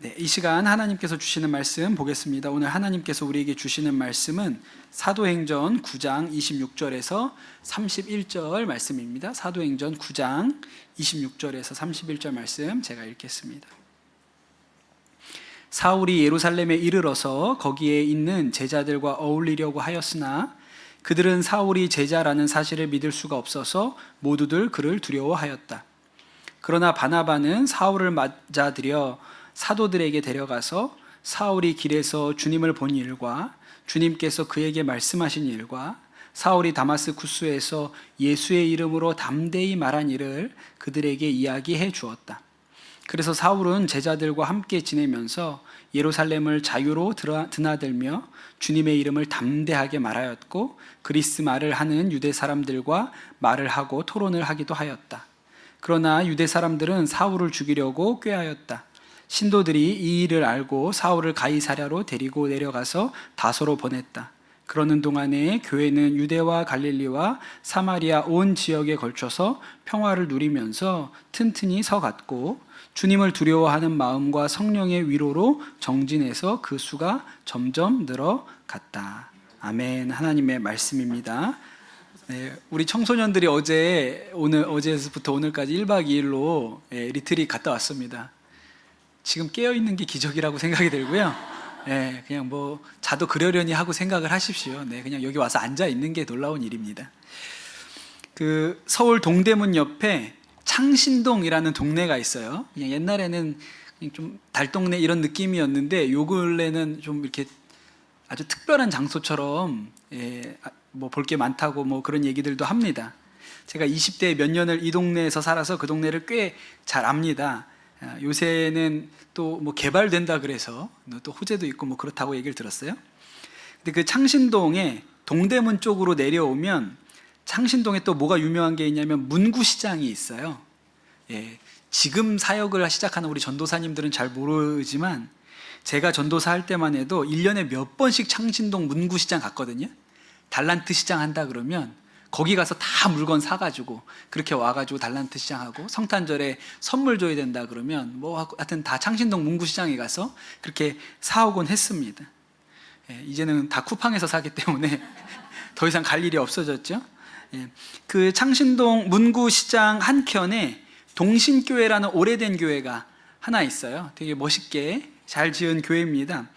네, 이 시간 하나님께서 주시는 말씀 보겠습니다. 오늘 하나님께서 우리에게 주시는 말씀은 사도행전 9장 26절에서 31절 말씀입니다. 사도행전 9장 26절에서 31절 말씀 제가 읽겠습니다. 사울이 예루살렘에 이르러서 거기에 있는 제자들과 어울리려고 하였으나 그들은 사울이 제자라는 사실을 믿을 수가 없어서 모두들 그를 두려워하였다. 그러나 바나바는 사울을 맞아들여 사도들에게 데려가서 사울이 길에서 주님을 본 일과 주님께서 그에게 말씀하신 일과 사울이 다마스쿠스에서 예수의 이름으로 담대히 말한 일을 그들에게 이야기해 주었다. 그래서 사울은 제자들과 함께 지내면서 예루살렘을 자유로 드나들며 주님의 이름을 담대하게 말하였고 그리스 말을 하는 유대 사람들과 말을 하고 토론을 하기도 하였다. 그러나 유대 사람들은 사울을 죽이려고 꾀하였다. 신도들이 이 일을 알고 사울을 가이사랴로 데리고 내려가서 다소로 보냈다. 그러는 동안에 교회는 유대와 갈릴리와 사마리아 온 지역에 걸쳐서 평화를 누리면서 튼튼히 서갔고 주님을 두려워하는 마음과 성령의 위로로 정진해서 그 수가 점점 늘어갔다. 아멘. 하나님의 말씀입니다. 네, 우리 청소년들이 어제부터 오늘까지 1박 2일로 리트릿 갔다 왔습니다. 지금 깨어있는 게 기적이라고 생각이 들고요. 네, 그냥 자도 그러려니 하고 생각을 하십시오. 네, 그냥 여기 와서 앉아있는 게 놀라운 일입니다. 서울 동대문 옆에 창신동이라는 동네가 있어요. 그냥 옛날에는 그냥 좀 달동네 이런 느낌이었는데 요 근래는 좀 이렇게 아주 특별한 장소처럼 볼 게 많다고 그런 얘기들도 합니다. 제가 20대 몇 년을 이 동네에서 살아서 그 동네를 꽤 잘 압니다. 요새는 또 개발된다 그래서 또 호재도 있고 그렇다고 얘기를 들었어요. 근데 그 창신동에 동대문 쪽으로 내려오면 창신동에 또 뭐가 유명한 게 있냐면 문구시장이 있어요. 지금 사역을 시작하는 우리 전도사님들은 잘 모르지만 제가 전도사 할 때만 해도 1년에 몇 번씩 창신동 문구시장 갔거든요. 달란트 시장 한다 그러면 거기 가서 다 물건 사가지고 그렇게 와가지고 달란트 시장하고 성탄절에 선물 줘야 된다 그러면 하여튼 다 창신동 문구시장에 가서 그렇게 사오곤 했습니다. 이제는 다 쿠팡에서 사기 때문에 더 이상 갈 일이 없어졌죠. 그 창신동 문구시장 한켠에 동신교회라는 오래된 교회가 하나 있어요. 되게 멋있게 잘 지은 교회입니다.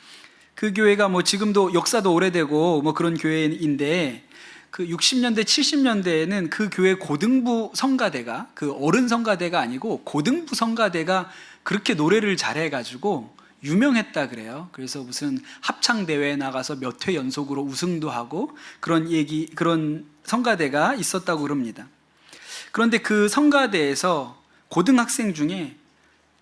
그 교회가 지금도 역사도 오래되고 그런 교회인데 그 60년대, 70년대에는 그 교회 고등부 성가대가 어른 성가대가 아니고 고등부 성가대가 그렇게 노래를 잘해가지고 유명했다 그래요. 그래서 무슨 합창대회에 나가서 몇 회 연속으로 우승도 하고 그런 성가대가 있었다고 그럽니다. 그런데 그 성가대에서 고등학생 중에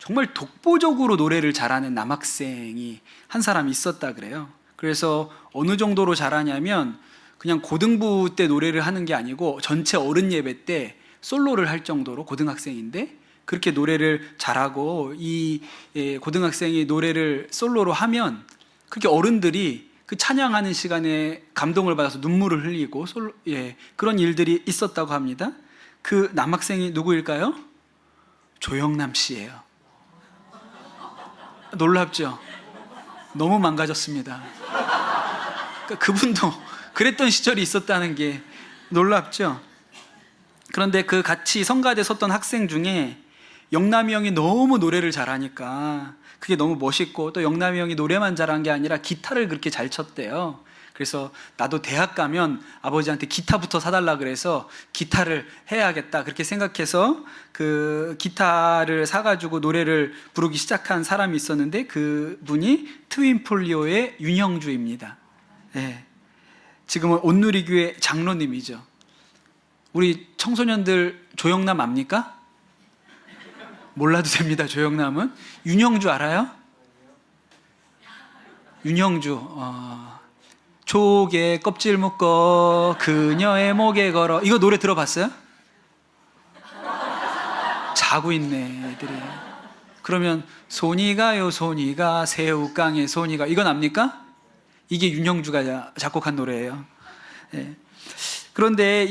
정말 독보적으로 노래를 잘하는 남학생이 한 사람이 있었다 그래요. 그래서 어느 정도로 잘하냐면 그냥 고등부 때 노래를 하는 게 아니고 전체 어른 예배 때 솔로를 할 정도로 고등학생인데 그렇게 노래를 잘하고 이 고등학생이 노래를 솔로로 하면 그렇게 어른들이 그 찬양하는 시간에 감동을 받아서 눈물을 흘리고 그런 일들이 있었다고 합니다. 그 남학생이 누구일까요? 조영남 씨예요. 놀랍죠? 너무 망가졌습니다. 그분도 그랬던 시절이 있었다는 게 놀랍죠? 그런데 그 같이 성가대 섰던 학생 중에 영남이 형이 너무 노래를 잘하니까 그게 너무 멋있고 또 영남이 형이 노래만 잘한 게 아니라 기타를 그렇게 잘 쳤대요. 그래서 나도 대학 가면 아버지한테 기타부터 사달라 그래서 기타를 해야겠다 그렇게 생각해서 그 기타를 사가지고 노래를 부르기 시작한 사람이 있었는데 그분이 트윈폴리오의 윤형주입니다. 지금은 온누리교회 장로님이죠. 우리 청소년들 조영남 압니까? 몰라도 됩니다. 조영남은. 윤형주 알아요? 윤형주 조개 껍질 묶어 그녀의 목에 걸어 이거 노래 들어봤어요? 자고 있네 애들이. 그러면 손이 가요 손이 가 새우깡에 손이 가 이건 압니까? 이게 윤형주가 작곡한 노래예요. 그런데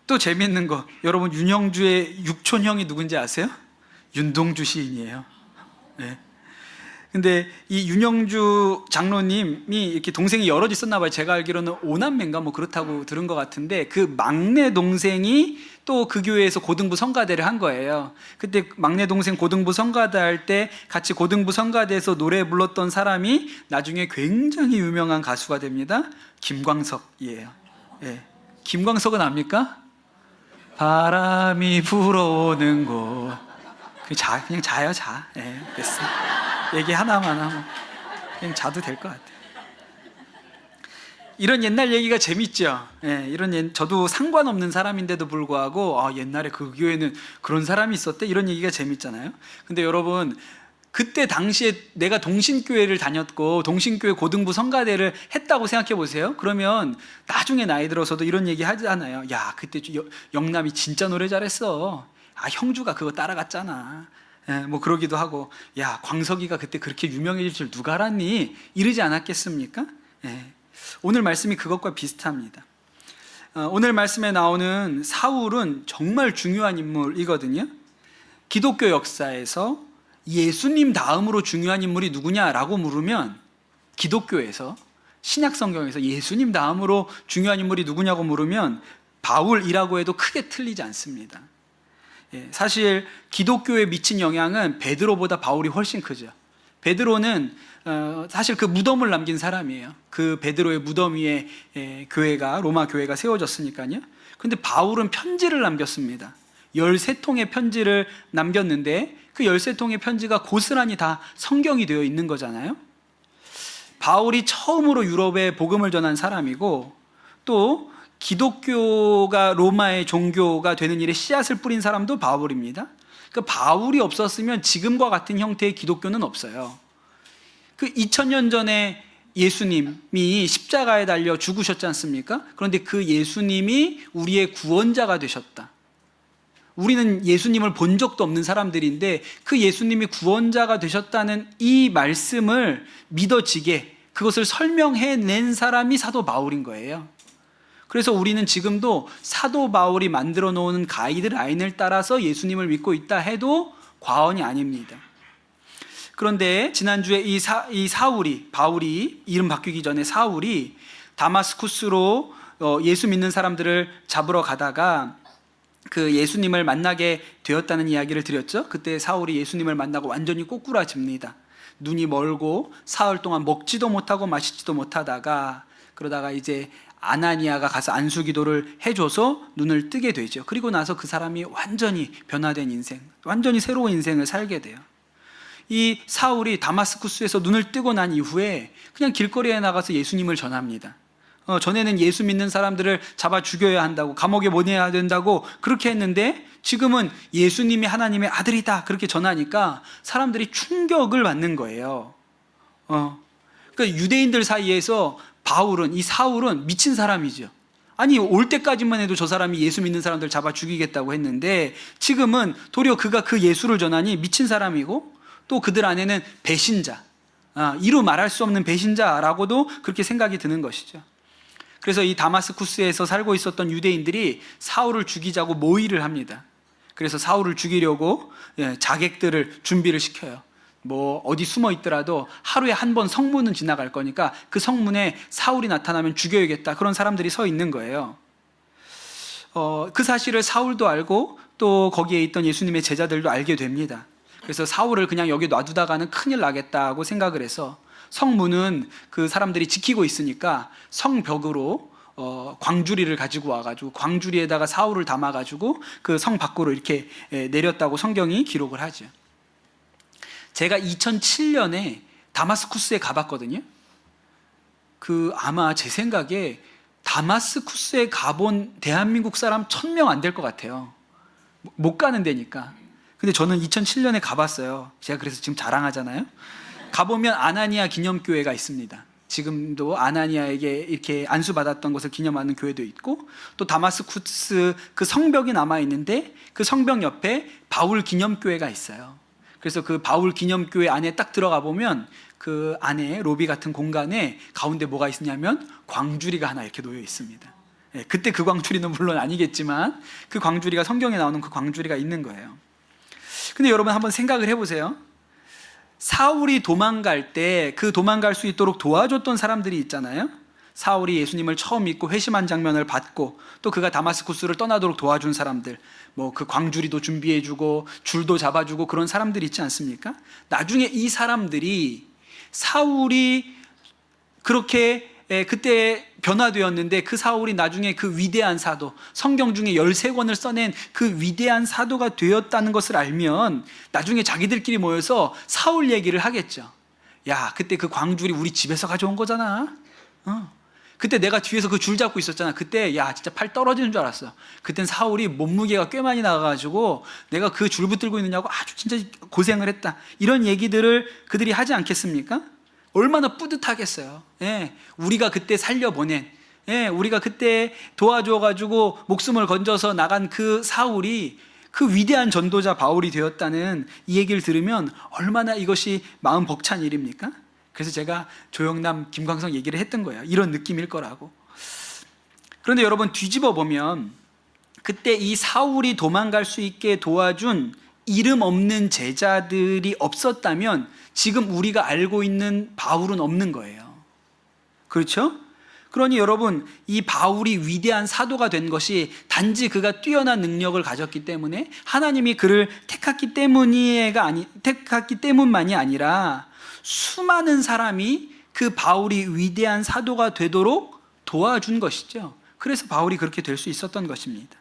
또 재밌는 거 여러분 윤형주의 육촌형이 누군지 아세요? 윤동주 시인이에요. 근데 이 윤영주 장로님이 이렇게 동생이 여럿 있었나 봐요. 제가 알기로는 오남매인가 뭐 그렇다고 들은 것 같은데, 그 막내 동생이 또 그 교회에서 고등부 성가대를 한 거예요. 그때 막내 동생 고등부 성가대 할 때 같이 고등부 성가대에서 노래 불렀던 사람이 나중에 굉장히 유명한 가수가 됩니다. 김광석이에요. 예. 김광석은 압니까? 바람이 불어오는 곳. 그냥 자요, 자. 예, 됐어. 얘기 하나만 하면 그냥 자도 될 것 같아요. 이런 옛날 얘기가 재밌죠. 예, 저도 상관없는 사람인데도 불구하고 옛날에 그 교회는 그런 사람이 있었대, 이런 얘기가 재밌잖아요. 근데 여러분, 그때 당시에 내가 동신교회를 다녔고 동신교회 고등부 성가대를 했다고 생각해 보세요. 그러면 나중에 나이 들어서도 이런 얘기 하잖아요. 야, 그때 영남이 진짜 노래 잘했어. 형주가 그거 따라갔잖아. 예, 뭐 그러기도 하고, 야, 광석이가 그때 그렇게 유명해질 줄 누가 알았니? 이러지 않았겠습니까? 예. 오늘 말씀이 그것과 비슷합니다. 오늘 말씀에 나오는 사울은 정말 중요한 인물이거든요. 기독교 역사에서 예수님 다음으로 중요한 인물이 누구냐라고 물으면, 기독교에서 신약 성경에서 예수님 다음으로 중요한 인물이 누구냐고 물으면 바울이라고 해도 크게 틀리지 않습니다. 사실 기독교에 미친 영향은 베드로보다 바울이 훨씬 크죠. 베드로는 사실 그 무덤을 남긴 사람이에요. 그 베드로의 무덤 위에 로마 교회가 세워졌으니까요. 근데 바울은 편지를 남겼습니다. 13통의 편지를 남겼는데 그 13통의 편지가 고스란히 다 성경이 되어 있는 거잖아요. 바울이 처음으로 유럽에 복음을 전한 사람이고, 또 기독교가 로마의 종교가 되는 일에 씨앗을 뿌린 사람도 바울입니다. 그러니까 바울이 없었으면 지금과 같은 형태의 기독교는 없어요. 그 2000년 전에 예수님이 십자가에 달려 죽으셨지 않습니까? 그런데 그 예수님이 우리의 구원자가 되셨다. 우리는 예수님을 본 적도 없는 사람들인데 그 예수님이 구원자가 되셨다는 이 말씀을 믿어지게 그것을 설명해낸 사람이 사도 바울인 거예요. 그래서 우리는 지금도 사도 바울이 만들어 놓은 가이드라인을 따라서 예수님을 믿고 있다 해도 과언이 아닙니다. 그런데 지난주에 바울이 이름 바뀌기 전에 사울이 다마스쿠스로 예수 믿는 사람들을 잡으러 가다가 그 예수님을 만나게 되었다는 이야기를 드렸죠. 그때 사울이 예수님을 만나고 완전히 꼬꾸라집니다. 눈이 멀고 사흘 동안 먹지도 못하고 마시지도 못하다가, 그러다가 이제 아나니아가 가서 안수기도를 해줘서 눈을 뜨게 되죠. 그리고 나서 그 사람이 완전히 변화된 인생, 완전히 새로운 인생을 살게 돼요. 이 사울이 다마스쿠스에서 눈을 뜨고 난 이후에 그냥 길거리에 나가서 예수님을 전합니다. 전에는 예수 믿는 사람들을 잡아 죽여야 한다고, 감옥에 보내야 된다고 그렇게 했는데, 지금은 예수님이 하나님의 아들이다 그렇게 전하니까 사람들이 충격을 받는 거예요. 그러니까 유대인들 사이에서 이 사울은 미친 사람이죠. 아니, 올 때까지만 해도 저 사람이 예수 믿는 사람들 잡아 죽이겠다고 했는데 지금은 도리어 그가 그 예수를 전하니 미친 사람이고, 또 그들 안에는 배신자, 이루 말할 수 없는 배신자라고도 그렇게 생각이 드는 것이죠. 그래서 이 다마스쿠스에서 살고 있었던 유대인들이 사울을 죽이자고 모의를 합니다. 그래서 사울을 죽이려고 자객들을 준비를 시켜요. 뭐 어디 숨어 있더라도 하루에 한 번 성문은 지나갈 거니까 그 성문에 사울이 나타나면 죽여야겠다, 그런 사람들이 서 있는 거예요. 그 사실을 사울도 알고 또 거기에 있던 예수님의 제자들도 알게 됩니다. 그래서 사울을 그냥 여기 놔두다가는 큰일 나겠다고 생각을 해서 성문은 그 사람들이 지키고 있으니까 성벽으로 광주리를 가지고 와가지고 광주리에다가 사울을 담아가지고 그 성 밖으로 이렇게 내렸다고 성경이 기록을 하죠. 제가 2007년에 다마스쿠스에 가봤거든요. 아마 제 생각에 다마스쿠스에 가본 대한민국 사람 1000명 안 될 것 같아요. 못 가는 데니까. 근데 저는 2007년에 가봤어요. 제가 그래서 지금 자랑하잖아요. 가보면 아나니아 기념교회가 있습니다. 지금도 아나니아에게 이렇게 안수받았던 것을 기념하는 교회도 있고, 또 다마스쿠스 그 성벽이 남아있는데 그 성벽 옆에 바울 기념교회가 있어요. 그래서 그 바울 기념교회 안에 딱 들어가 보면 그 안에 로비 같은 공간에 가운데 뭐가 있냐면 광주리가 하나 이렇게 놓여 있습니다. 그때 그 광주리는 물론 아니겠지만 그 광주리가, 성경에 나오는 그 광주리가 있는 거예요. 근데 여러분 한번 생각을 해보세요. 사울이 도망갈 때 그 도망갈 수 있도록 도와줬던 사람들이 있잖아요. 사울이 예수님을 처음 믿고 회심한 장면을 봤고, 또 그가 다마스쿠스를 떠나도록 도와준 사람들, 뭐 그 광주리도 준비해주고 줄도 잡아주고 그런 사람들이 있지 않습니까? 나중에 이 사람들이 사울이 그렇게 그때 변화되었는데, 그 사울이 나중에 그 위대한 사도, 성경 중에 13권을 써낸 그 위대한 사도가 되었다는 것을 알면 나중에 자기들끼리 모여서 사울 얘기를 하겠죠. 야, 그때 그 광줄이 우리 집에서 가져온 거잖아. 그때 내가 뒤에서 그 줄 잡고 있었잖아. 그때 야, 진짜 팔 떨어지는 줄 알았어. 그땐 사울이 몸무게가 꽤 많이 나가가지고 내가 그 줄 붙들고 있느냐고 아주 진짜 고생을 했다. 이런 얘기들을 그들이 하지 않겠습니까? 얼마나 뿌듯하겠어요. 예, 우리가 그때 살려보낸, 예, 우리가 그때 도와줘가지고 목숨을 건져서 나간 그 사울이 그 위대한 전도자 바울이 되었다는 이 얘기를 들으면 얼마나 이것이 마음 벅찬 일입니까? 그래서 제가 조영남, 김광석 얘기를 했던 거예요. 이런 느낌일 거라고. 그런데 여러분, 뒤집어 보면 그때 이 사울이 도망갈 수 있게 도와준 이름 없는 제자들이 없었다면 지금 우리가 알고 있는 바울은 없는 거예요. 그렇죠? 그러니 여러분, 이 바울이 위대한 사도가 된 것이 단지 그가 뛰어난 능력을 가졌기 때문에, 하나님이 그를 택했기 때문만이 아니라 수많은 사람이 그 바울이 위대한 사도가 되도록 도와준 것이죠. 그래서 바울이 그렇게 될 수 있었던 것입니다.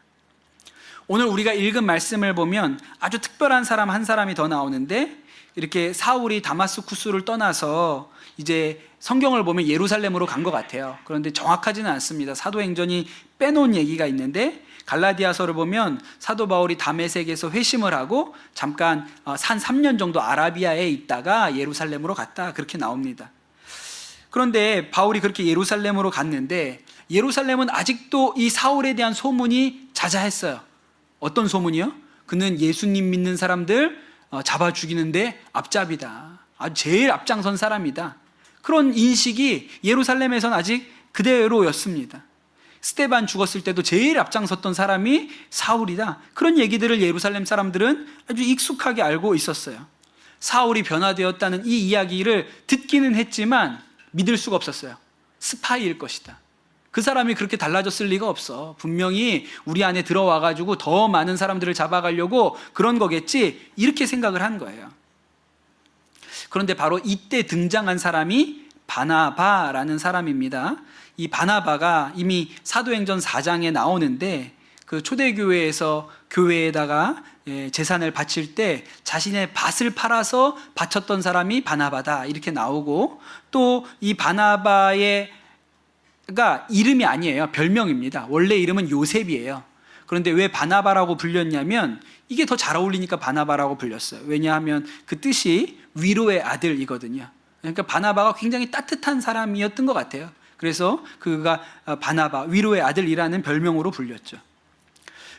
오늘 우리가 읽은 말씀을 보면 아주 특별한 사람 한 사람이 더 나오는데, 이렇게 사울이 다마스쿠스를 떠나서 이제 성경을 보면 예루살렘으로 간 것 같아요. 그런데 정확하지는 않습니다. 사도행전이 빼놓은 얘기가 있는데, 갈라디아서를 보면 사도 바울이 다메섹에서 회심을 하고 잠깐 한 3년 정도 아라비아에 있다가 예루살렘으로 갔다, 그렇게 나옵니다. 그런데 바울이 그렇게 예루살렘으로 갔는데, 예루살렘은 아직도 이 사울에 대한 소문이 자자했어요. 어떤 소문이요? 그는 예수님 믿는 사람들 잡아 죽이는데 앞잡이다. 제일 앞장선 사람이다. 그런 인식이 예루살렘에선 아직 그대로였습니다. 스데반 죽었을 때도 제일 앞장섰던 사람이 사울이다. 그런 얘기들을 예루살렘 사람들은 아주 익숙하게 알고 있었어요. 사울이 변화되었다는 이 이야기를 듣기는 했지만 믿을 수가 없었어요. 스파이일 것이다. 그 사람이 그렇게 달라졌을 리가 없어. 분명히 우리 안에 들어와가지고 더 많은 사람들을 잡아가려고 그런 거겠지, 이렇게 생각을 한 거예요. 그런데 바로 이때 등장한 사람이 바나바라는 사람입니다. 이 바나바가 이미 사도행전 4장에 나오는데, 그 초대교회에서 교회에다가 재산을 바칠 때 자신의 밭을 팔아서 바쳤던 사람이 바나바다, 이렇게 나오고, 또 이 바나바의 이름이 아니에요. 별명입니다. 원래 이름은 요셉이에요. 그런데 왜 바나바라고 불렸냐면 이게 더 잘 어울리니까 바나바라고 불렸어요. 왜냐하면 그 뜻이 위로의 아들이거든요. 그러니까 바나바가 굉장히 따뜻한 사람이었던 것 같아요. 그래서 그가 바나바, 위로의 아들이라는 별명으로 불렸죠.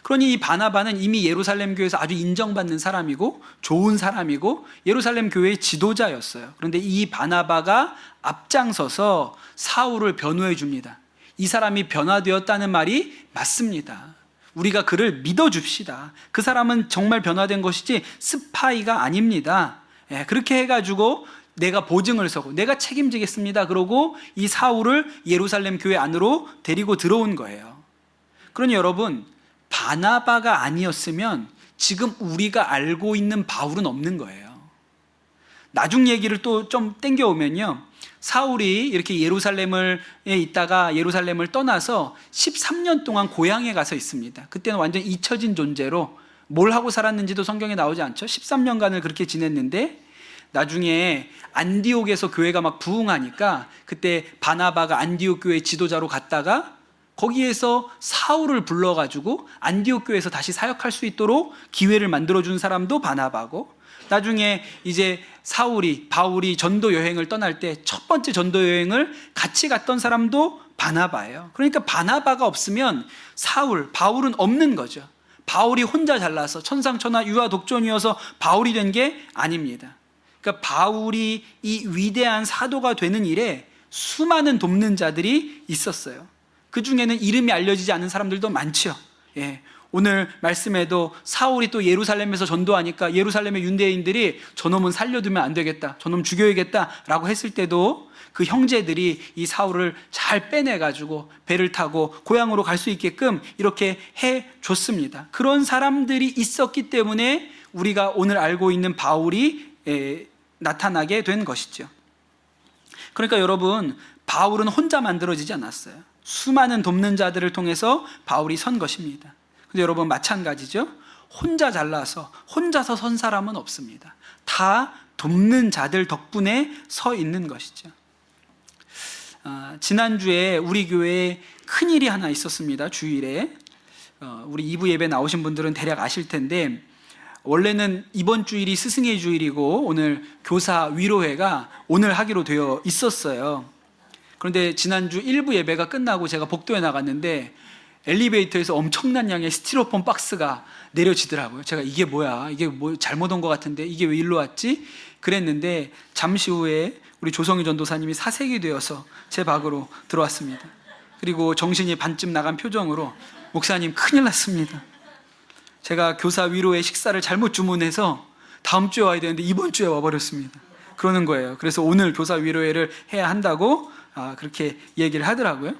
그러니 이 바나바는 이미 예루살렘 교회에서 아주 인정받는 사람이고 좋은 사람이고 예루살렘 교회의 지도자였어요. 그런데 이 바나바가 앞장서서 사울을 변호해 줍니다. 이 사람이 변화되었다는 말이 맞습니다. 우리가 그를 믿어줍시다. 그 사람은 정말 변화된 것이지 스파이가 아닙니다. 그렇게 해가지고 내가 보증을 서고 내가 책임지겠습니다. 그러고 이 사울을 예루살렘 교회 안으로 데리고 들어온 거예요. 그러니 여러분, 바나바가 아니었으면 지금 우리가 알고 있는 바울은 없는 거예요. 나중 얘기를 또 좀 땡겨오면요, 사울이 이렇게 예루살렘에 있다가 예루살렘을 떠나서 13년 동안 고향에 가서 있습니다. 그때는 완전 잊혀진 존재로 뭘 하고 살았는지도 성경에 나오지 않죠. 13년간을 그렇게 지냈는데 나중에 안디옥에서 교회가 막 부흥하니까 그때 바나바가 안디옥 교회 지도자로 갔다가 거기에서 사울을 불러가지고 안디옥 교회에서 다시 사역할 수 있도록 기회를 만들어준 사람도 바나바고, 나중에 이제 바울이 전도 여행을 떠날 때 첫 번째 전도 여행을 같이 갔던 사람도 바나바예요. 그러니까 바나바가 없으면 바울은 없는 거죠. 바울이 혼자 잘나서 천상천하 유아 독존이어서 바울이 된 게 아닙니다. 그러니까 바울이 이 위대한 사도가 되는 일에 수많은 돕는 자들이 있었어요. 그 중에는 이름이 알려지지 않은 사람들도 많죠. 오늘 말씀에도 사울이 또 예루살렘에서 전도하니까 예루살렘의 유대인들이 저놈은 살려두면 안 되겠다, 저놈 죽여야겠다라고 했을 때도 그 형제들이 이 사울을 잘 빼내가지고 배를 타고 고향으로 갈 수 있게끔 이렇게 해줬습니다. 그런 사람들이 있었기 때문에 우리가 오늘 알고 있는 바울이 나타나게 된 것이죠. 그러니까 여러분, 바울은 혼자 만들어지지 않았어요. 수많은 돕는 자들을 통해서 바울이 선 것입니다. 근데 여러분, 마찬가지죠. 혼자 잘나서 혼자서 선 사람은 없습니다. 다 돕는 자들 덕분에 서 있는 것이죠. 지난주에 우리 교회에 큰일이 하나 있었습니다. 주일에 우리 2부 예배 나오신 분들은 대략 아실 텐데, 원래는 이번 주일이 스승의 주일이고 오늘 교사 위로회가 오늘 하기로 되어 있었어요. 그런데 지난주 1부 예배가 끝나고 제가 복도에 나갔는데 엘리베이터에서 엄청난 양의 스티로폼 박스가 내려지더라고요. 제가 이게 뭐야, 이게 뭐 잘못 온 것 같은데 이게 왜 일로 왔지? 그랬는데 잠시 후에 우리 조성희 전도사님이 사색이 되어서 제 방으로 들어왔습니다. 그리고 정신이 반쯤 나간 표정으로, 목사님 큰일 났습니다, 제가 교사 위로회 식사를 잘못 주문해서 다음 주에 와야 되는데 이번 주에 와버렸습니다, 그러는 거예요. 그래서 오늘 교사 위로회를 해야 한다고 그렇게 얘기를 하더라고요.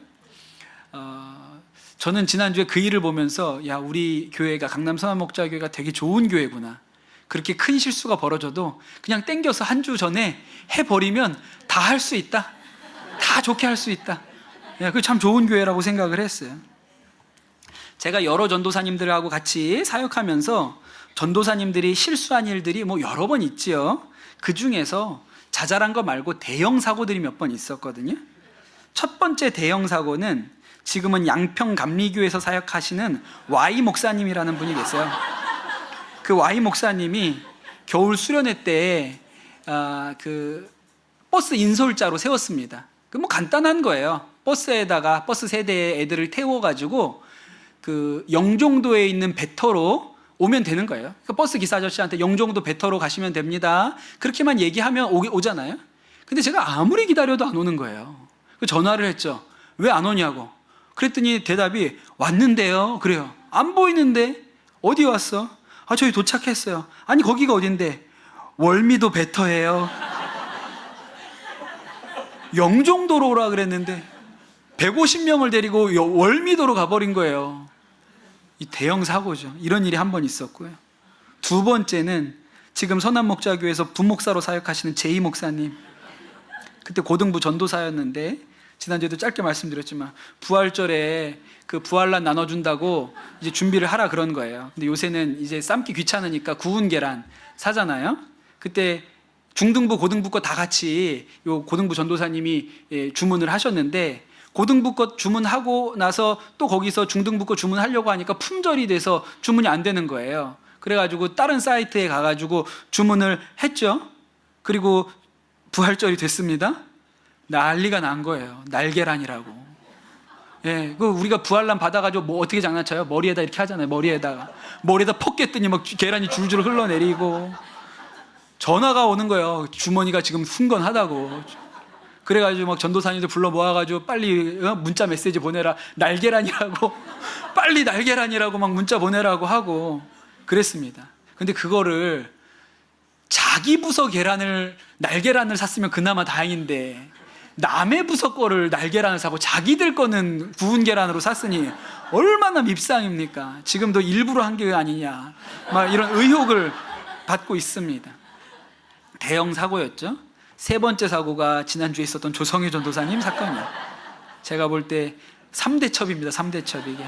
저는 지난주에 그 일을 보면서, 야, 우리 교회가 강남 선한목자교회가 되게 좋은 교회구나. 그렇게 큰 실수가 벌어져도 그냥 땡겨서 한 주 전에 해버리면 다 할 수 있다, 다 좋게 할 수 있다. 그게 참 좋은 교회라고 생각을 했어요. 제가 여러 전도사님들하고 같이 사역하면서 전도사님들이 실수한 일들이 뭐 여러 번 있지요. 그 중에서 자잘한 거 말고 대형 사고들이 몇 번 있었거든요. 첫 번째 대형 사고는 지금은 양평 감리교에서 사역하시는 Y 목사님이라는 분이 계세요. 그 Y 목사님이 겨울 수련회 때 그 버스 인솔자로 세웠습니다. 그 뭐 간단한 거예요. 버스에다가 버스 세대에 애들을 태워가지고 그 영종도에 있는 배터로 오면 되는 거예요. 그 버스 기사 아저씨한테 영종도 배터로 가시면 됩니다, 그렇게만 얘기하면 오잖아요. 근데 제가 아무리 기다려도 안 오는 거예요. 전화를 했죠. 왜 안 오냐고. 그랬더니 대답이, 왔는데요. 그래요. 안 보이는데. 어디 왔어? 저희 도착했어요. 아니 거기가 어딘데? 월미도 배터예요. 영종도로 오라 그랬는데 150명을 데리고 월미도로 가버린 거예요. 이 대형 사고죠. 이런 일이 한 번 있었고요. 두 번째는 지금 선한목자교회에서 부목사로 사역하시는 제이 목사님. 그때 고등부 전도사였는데 지난주에도 짧게 말씀드렸지만 부활절에 그 부활란 나눠준다고 이제 준비를 하라 그런 거예요. 근데 요새는 이제 삶기 귀찮으니까 구운 계란 사잖아요. 그때 중등부 고등부 거 다 같이 요 고등부 전도사님이 주문을 하셨는데, 고등부 거 주문하고 나서 또 거기서 중등부 거 주문하려고 하니까 품절이 돼서 주문이 안 되는 거예요. 그래가지고 다른 사이트에 가가지고 주문을 했죠. 그리고 부활절이 됐습니다. 난리가 난 거예요. 날계란이라고. 그 우리가 부활란 받아가지고 뭐 어떻게 장난쳐요? 머리에다 이렇게 하잖아요. 머리에다 퍽 깼더니 막 계란이 줄줄 흘러내리고. 전화가 오는 거예요. 주머니가 지금 흥건하다고. 그래가지고 막 전도사님들 불러 모아가지고 빨리 문자 메시지 보내라, 날계란이라고. 빨리 날계란이라고 막 문자 보내라고 하고 그랬습니다. 근데 그거를 자기 부서 날계란을 샀으면 그나마 다행인데, 남의 부서 거를 날계란을 사고 자기들 거는 구운 계란으로 샀으니 얼마나 밉상입니까? 지금도 일부러 한 게 아니냐, 막 이런 의혹을 받고 있습니다. 대형 사고였죠. 세 번째 사고가 지난주에 있었던 조성희 전도사님 사건이에요. 제가 볼 때 3대 첩입니다. 3대 첩 이게.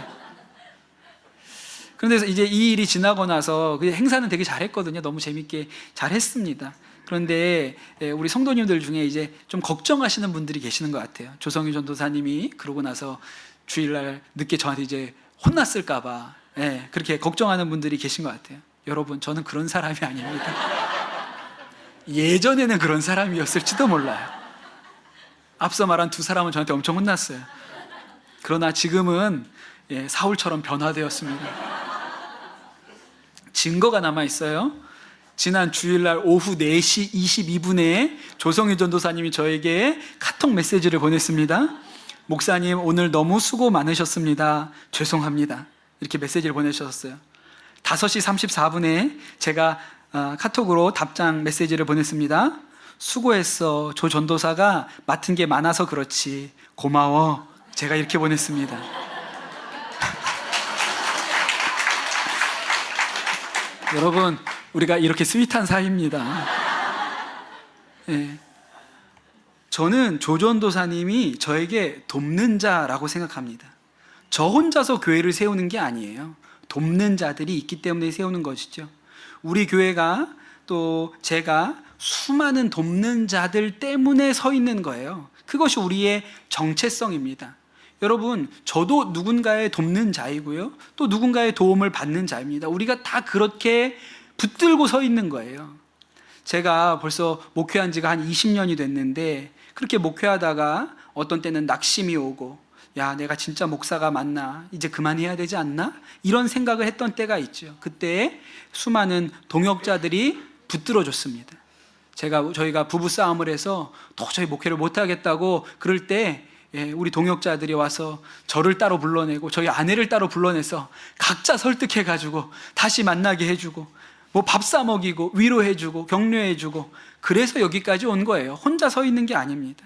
그런데 이제 이 일이 지나고 나서 행사는 되게 잘했거든요. 너무 재밌게 잘했습니다. 그런데 우리 성도님들 중에 이제 좀 걱정하시는 분들이 계시는 것 같아요. 조성희 전도사님이 그러고 나서 주일날 늦게 저한테 이제 혼났을까봐 그렇게 걱정하는 분들이 계신 것 같아요. 여러분, 저는 그런 사람이 아닙니다. 예전에는 그런 사람이었을지도 몰라요. 앞서 말한 두 사람은 저한테 엄청 혼났어요. 그러나 지금은 사울처럼 변화되었습니다. 증거가 남아있어요. 지난 주일날 오후 4시 22분에 조성희 전도사님이 저에게 카톡 메시지를 보냈습니다. 목사님, 오늘 너무 수고 많으셨습니다. 죄송합니다. 이렇게 메시지를 보내주셨어요. 5시 34분에 제가 카톡으로 답장 메시지를 보냈습니다. 수고했어. 조 전도사가 맡은 게 많아서 그렇지. 고마워. 제가 이렇게 보냈습니다. 여러분, 우리가 이렇게 스윗한 사이입니다. 네. 저는 조 전도사님이 저에게 돕는 자라고 생각합니다. 저 혼자서 교회를 세우는 게 아니에요. 돕는 자들이 있기 때문에 세우는 것이죠. 우리 교회가 또 제가 수많은 돕는 자들 때문에 서 있는 거예요. 그것이 우리의 정체성입니다. 여러분, 저도 누군가의 돕는 자이고요, 또 누군가의 도움을 받는 자입니다. 우리가 다 그렇게 붙들고 서 있는 거예요. 제가 벌써 목회한 지가 한 20년이 됐는데, 그렇게 목회하다가 어떤 때는 낙심이 오고, 야, 내가 진짜 목사가 맞나? 이제 그만해야 되지 않나? 이런 생각을 했던 때가 있죠. 그때 수많은 동역자들이 붙들어줬습니다. 저희가 부부싸움을 해서 도저히 목회를 못하겠다고 그럴 때 우리 동역자들이 와서 저를 따로 불러내고 저희 아내를 따로 불러내서 각자 설득해가지고 다시 만나게 해주고, 뭐 밥 사 먹이고 위로해주고 격려해주고, 그래서 여기까지 온 거예요. 혼자 서 있는 게 아닙니다.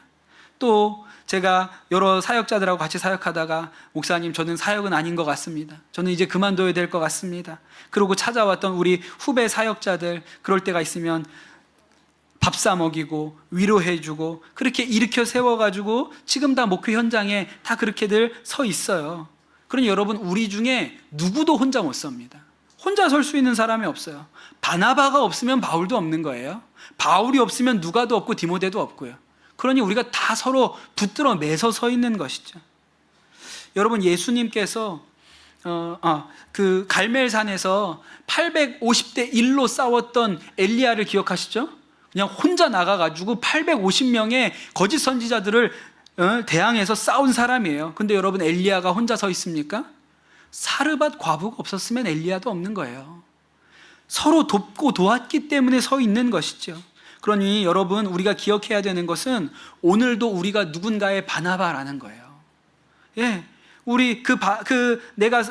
또 제가 여러 사역자들하고 같이 사역하다가, 목사님, 저는 사역은 아닌 것 같습니다. 저는 이제 그만둬야 될 것 같습니다. 그러고 찾아왔던 우리 후배 사역자들, 그럴 때가 있으면 밥 사 먹이고 위로해주고, 그렇게 일으켜 세워가지고 지금 다 목회 현장에 다 그렇게들 서 있어요. 그러니 여러분, 우리 중에 누구도 혼자 못 섭니다. 혼자 설 수 있는 사람이 없어요. 바나바가 없으면 바울도 없는 거예요. 바울이 없으면 누가도 없고 디모데도 없고요. 그러니 우리가 다 서로 붙들어 매서 서 있는 것이죠. 여러분, 예수님께서 그 갈멜산에서 850대 1로 싸웠던 엘리야를 기억하시죠? 그냥 혼자 나가가지고 850명의 거짓 선지자들을 대항해서 싸운 사람이에요. 근데 여러분, 엘리야가 혼자 서 있습니까? 사르밧 과부가 없었으면 엘리야도 없는 거예요. 서로 돕고 도왔기 때문에 서 있는 것이죠. 그러니 여러분, 우리가 기억해야 되는 것은 오늘도 우리가 누군가의 바나바라는 거예요. 예, 우리 내가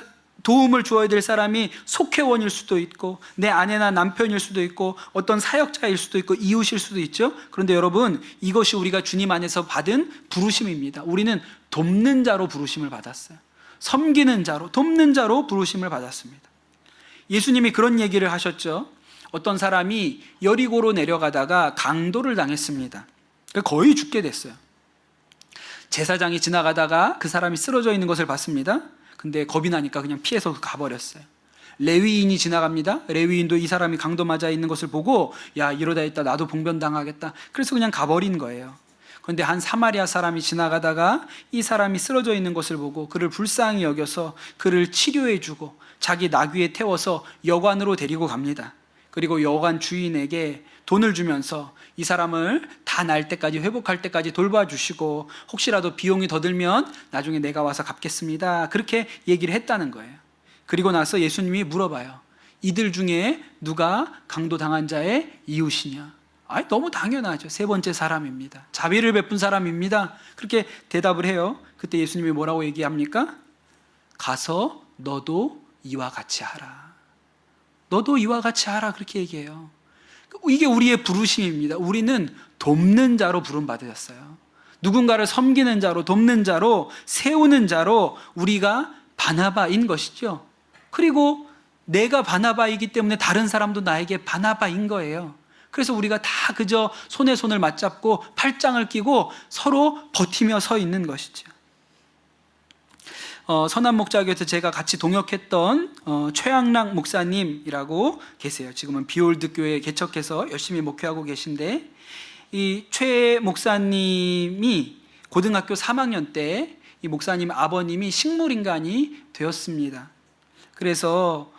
도움을 주어야 될 사람이 속회원일 수도 있고, 내 아내나 남편일 수도 있고, 어떤 사역자일 수도 있고, 이웃일 수도 있죠. 그런데 여러분, 이것이 우리가 주님 안에서 받은 부르심입니다. 우리는 돕는 자로 부르심을 받았어요. 섬기는 자로, 돕는 자로 부르심을 받았습니다. 예수님이 그런 얘기를 하셨죠. 어떤 사람이 여리고로 내려가다가 강도를 당했습니다. 거의 죽게 됐어요. 제사장이 지나가다가 그 사람이 쓰러져 있는 것을 봤습니다. 근데 겁이 나니까 그냥 피해서 가버렸어요. 레위인이 지나갑니다. 레위인도 이 사람이 강도 맞아 있는 것을 보고, 야, 이러다 있다 나도 봉변당하겠다. 그래서 그냥 가버린 거예요. 그런데 한 사마리아 사람이 지나가다가 이 사람이 쓰러져 있는 것을 보고 그를 불쌍히 여겨서 그를 치료해주고 자기 나귀에 태워서 여관으로 데리고 갑니다. 그리고 여관 주인에게 돈을 주면서 이 사람을 다 날 때까지, 회복할 때까지 돌봐주시고, 혹시라도 비용이 더 들면 나중에 내가 와서 갚겠습니다. 그렇게 얘기를 했다는 거예요. 그리고 나서 예수님이 물어봐요. 이들 중에 누가 강도 당한 자의 이웃이냐? 너무 당연하죠. 세 번째 사람입니다. 자비를 베푼 사람입니다. 그렇게 대답을 해요. 그때 예수님이 뭐라고 얘기합니까? 가서 너도 이와 같이 하라. 너도 이와 같이 하라. 그렇게 얘기해요. 이게 우리의 부르심입니다. 우리는 돕는 자로 부름받으셨어요. 누군가를 섬기는 자로, 돕는 자로, 세우는 자로 우리가 바나바인 것이죠. 그리고 내가 바나바이기 때문에 다른 사람도 나에게 바나바인 거예요. 그래서 우리가 다 그저 손에 손을 맞잡고 팔짱을 끼고 서로 버티며 서 있는 것이죠. 선한목자교에서 제가 같이 동역했던 최양락 목사님이라고 계세요. 지금은 비올드 교회에 개척해서 열심히 목회하고 계신데, 이 최 목사님이 고등학교 3학년 때 이 목사님 아버님이 식물인간이 되었습니다. 그래서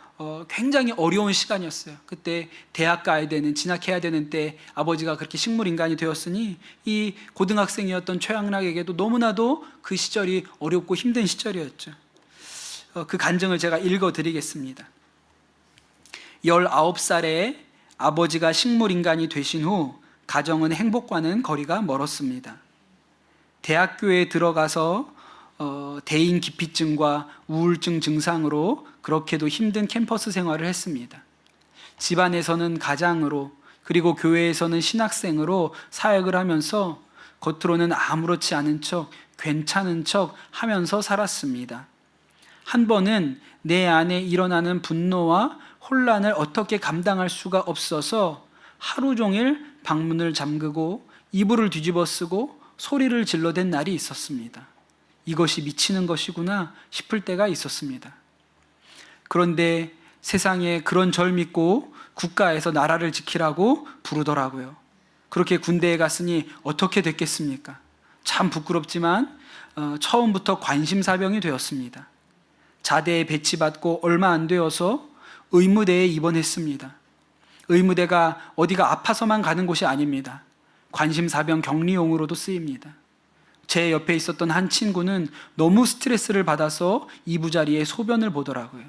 굉장히 어려운 시간이었어요. 그때 대학 가야 되는, 진학해야 되는 때 아버지가 그렇게 식물인간이 되었으니 이 고등학생이었던 최양락에게도 너무나도 그 시절이 어렵고 힘든 시절이었죠. 그 간증을 제가 읽어드리겠습니다. 19살에 아버지가 식물인간이 되신 후 가정은 행복과는 거리가 멀었습니다. 대학교에 들어가서 대인기피증과 우울증 증상으로 그렇게도 힘든 캠퍼스 생활을 했습니다. 집안에서는 가장으로, 그리고 교회에서는 신학생으로 사역을 하면서 겉으로는 아무렇지 않은 척, 괜찮은 척 하면서 살았습니다. 한 번은 내 안에 일어나는 분노와 혼란을 어떻게 감당할 수가 없어서 하루 종일 방문을 잠그고 이불을 뒤집어 쓰고 소리를 질러댄 날이 있었습니다. 이것이 미치는 것이구나 싶을 때가 있었습니다. 그런데 세상에 그런 절 믿고 국가에서 나라를 지키라고 부르더라고요. 그렇게 군대에 갔으니 어떻게 됐겠습니까? 참 부끄럽지만 처음부터 관심사병이 되었습니다. 자대에 배치받고 얼마 안 되어서 의무대에 입원했습니다. 의무대가 어디가 아파서만 가는 곳이 아닙니다. 관심사병 격리용으로도 쓰입니다. 제 옆에 있었던 한 친구는 너무 스트레스를 받아서 이부자리에 소변을 보더라고요.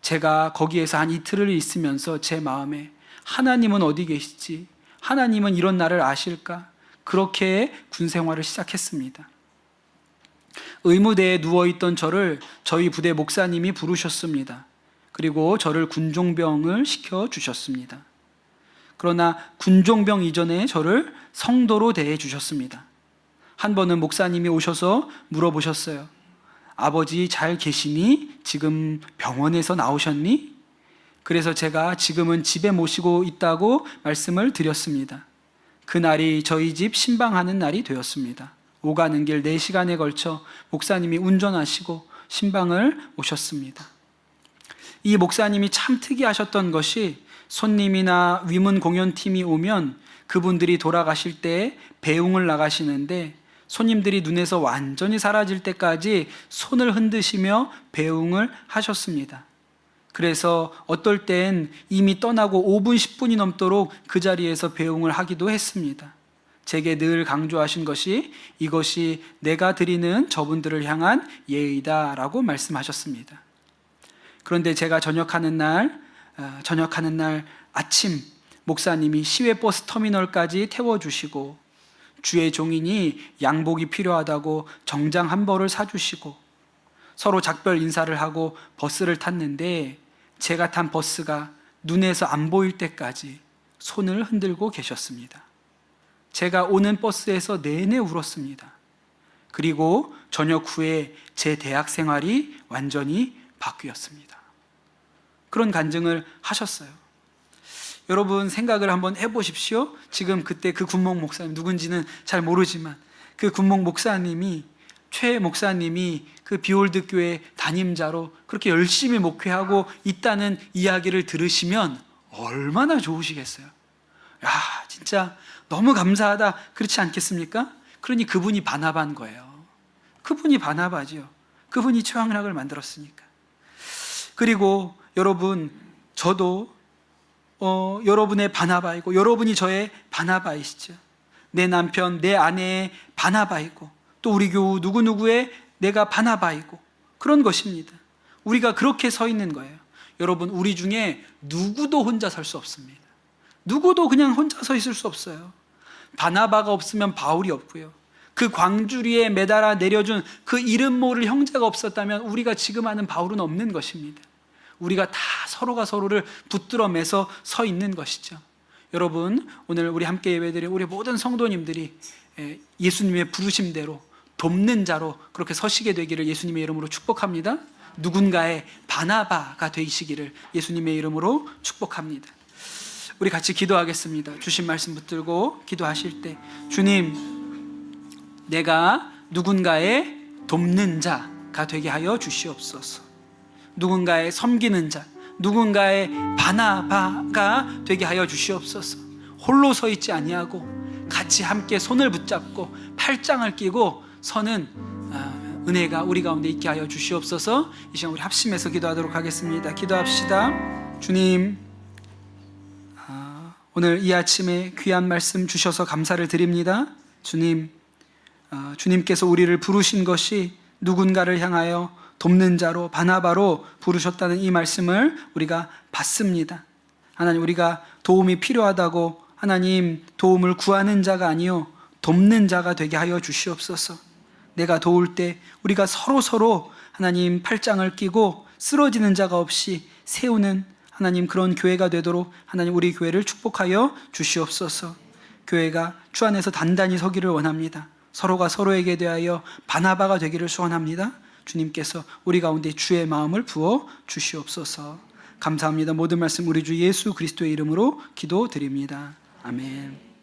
제가 거기에서 한 이틀을 있으면서 제 마음에 하나님은 어디 계시지? 하나님은 이런 나를 아실까? 그렇게 군 생활을 시작했습니다. 의무대에 누워있던 저를 저희 부대 목사님이 부르셨습니다. 그리고 저를 군종병을 시켜주셨습니다. 그러나 군종병 이전에 저를 성도로 대해주셨습니다. 한 번은 목사님이 오셔서 물어보셨어요. 아버지 잘 계시니? 지금 병원에서 나오셨니? 그래서 제가 지금은 집에 모시고 있다고 말씀을 드렸습니다. 그날이 저희 집 신방하는 날이 되었습니다. 오가는 길 4시간에 걸쳐 목사님이 운전하시고 신방을 오셨습니다. 이 목사님이 참 특이하셨던 것이 손님이나 위문 공연팀이 오면 그분들이 돌아가실 때 배웅을 나가시는데 손님들이 눈에서 완전히 사라질 때까지 손을 흔드시며 배웅을 하셨습니다. 그래서 어떨 땐 이미 떠나고 5분, 10분이 넘도록 그 자리에서 배웅을 하기도 했습니다. 제게 늘 강조하신 것이 이것이 내가 드리는 저분들을 향한 예의다라고 말씀하셨습니다. 그런데 제가 전역하는 날 아침 목사님이 시외버스 터미널까지 태워주시고 주의 종이니 양복이 필요하다고 정장 한 벌을 사주시고 서로 작별 인사를 하고 버스를 탔는데 제가 탄 버스가 눈에서 안 보일 때까지 손을 흔들고 계셨습니다. 제가 오는 버스에서 내내 울었습니다. 그리고 저녁 후에 제 대학 생활이 완전히 바뀌었습니다. 그런 간증을 하셨어요. 여러분 생각을 한번 해보십시오. 지금 그때 그 군목 목사님 누군지는 잘 모르지만 그 군목 목사님이 최 목사님이 그 비올드 교회 담임자로 그렇게 열심히 목회하고 있다는 이야기를 들으시면 얼마나 좋으시겠어요. 야, 진짜 너무 감사하다 그렇지 않겠습니까? 그러니 그분이 바나바인 거예요. 그분이 바나바지요. 그분이 최황락을 만들었으니까. 그리고 여러분 저도 여러분의 바나바이고 여러분이 저의 바나바이시죠. 내 남편, 내 아내의 바나바이고 또 우리 교우 누구누구의 내가 바나바이고 그런 것입니다. 우리가 그렇게 서 있는 거예요. 여러분 우리 중에 누구도 혼자 설 수 없습니다. 누구도 그냥 혼자 서 있을 수 없어요. 바나바가 없으면 바울이 없고요. 그 광주리에 매달아 내려준 그 이름 모를 형제가 없었다면 우리가 지금 아는 바울은 없는 것입니다. 우리가 다 서로가 서로를 붙들어 매서 서 있는 것이죠. 여러분 오늘 우리 함께 예배드린 우리 모든 성도님들이 예수님의 부르심대로 돕는 자로 그렇게 서시게 되기를 예수님의 이름으로 축복합니다. 누군가의 바나바가 되시기를 예수님의 이름으로 축복합니다. 우리 같이 기도하겠습니다. 주신 말씀 붙들고 기도하실 때 주님, 내가 누군가의 돕는 자가 되게 하여 주시옵소서. 누군가의 섬기는 자, 누군가의 바나바가 되게 하여 주시옵소서. 홀로 서 있지 아니하고 같이 함께 손을 붙잡고 팔짱을 끼고 서는 은혜가 우리 가운데 있게 하여 주시옵소서. 이 시간 우리 합심해서 기도하도록 하겠습니다. 기도합시다. 주님, 오늘 이 아침에 귀한 말씀 주셔서 감사를 드립니다. 주님, 주님께서 우리를 부르신 것이 누군가를 향하여 돕는 자로 바나바로 부르셨다는 이 말씀을 우리가 받습니다. 하나님, 우리가 도움이 필요하다고 하나님 도움을 구하는 자가 아니요 돕는 자가 되게 하여 주시옵소서. 내가 도울 때 우리가 서로 하나님 팔짱을 끼고 쓰러지는 자가 없이 세우는 하나님 그런 교회가 되도록 하나님 우리 교회를 축복하여 주시옵소서. 교회가 주 안에서 단단히 서기를 원합니다. 서로가 서로에게 대하여 바나바가 되기를 소원합니다. 주님께서 우리 가운데 주의 마음을 부어 주시옵소서. 감사합니다. 모든 말씀 우리 주 예수 그리스도의 이름으로 기도드립니다. 아멘.